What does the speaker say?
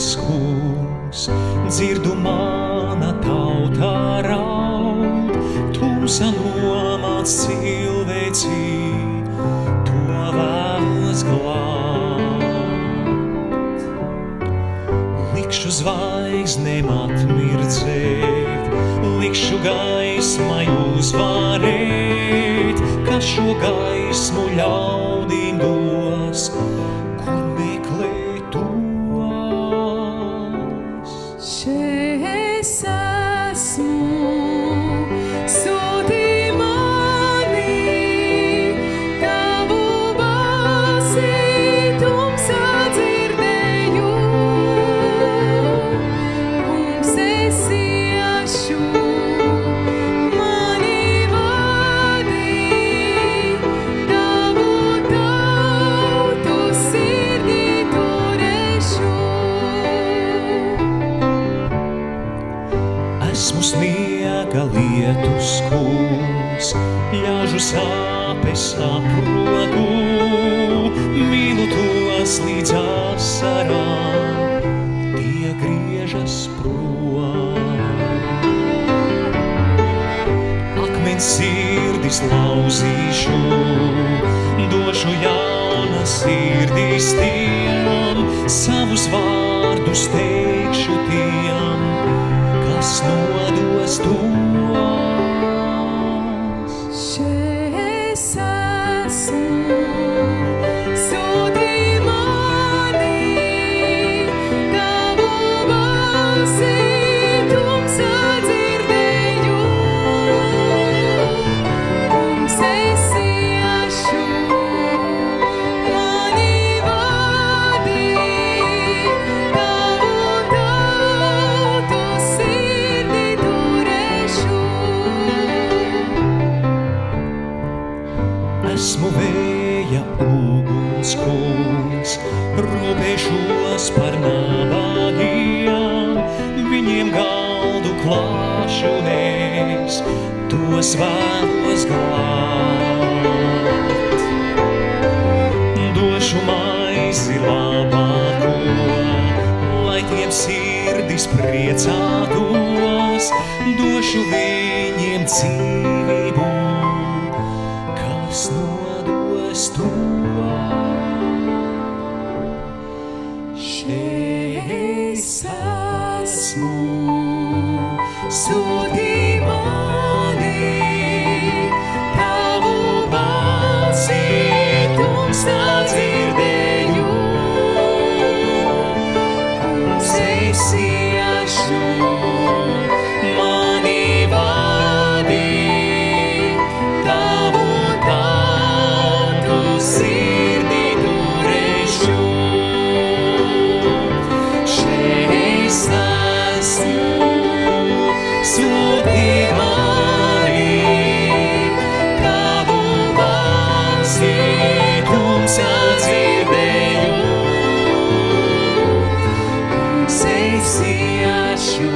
Kungs, dzirdu mana tauta raud, tumsa nomāc cilvēci, to vēlas glābt. Likšu zvaigznēm atmirdzēt, likšu gaismai uzvarēt, kas šo gaismu ļaudīm dos, kur meklēt tos. Es esmu, sūtī mani, tavu balsi tumsā dzirdēju. Kungs, es iešu, mani vadī, tavu tautu sirdī turēšu. Esmu sniega lietus kungs, ļaužu sāpes saprotu, mīlu tos līdz asarām, tie griežas prom. Akmens sirdis lauzīšu, došu jaunas sirdis tiem, savus vārdus teikšu tiem, kas nodos tos. Es esmu, sūtī mani, tavu balsi tumsā dzirdēju. Kungs, es iešu, mani vadī, tavu tautu sirdī turēšu. Esmu vēja uguns kungs, rūpēšos par nabagiem, viņiem galdu klāšu es, tos vēlos glābt. Došu maizi labāko, lai tiem sirdis priecātos, došu viņiem dzīvību, kas nodos tos. Es esmu, sūtī mani, tavu balsi tumsā dzirdēju. Kungs, es iešu, mani vadī, tavu tautu sirdī turēšu. Es esmu, sūtī mani, tavu balsi tumsā dzirdēju. Kungs, es iešu,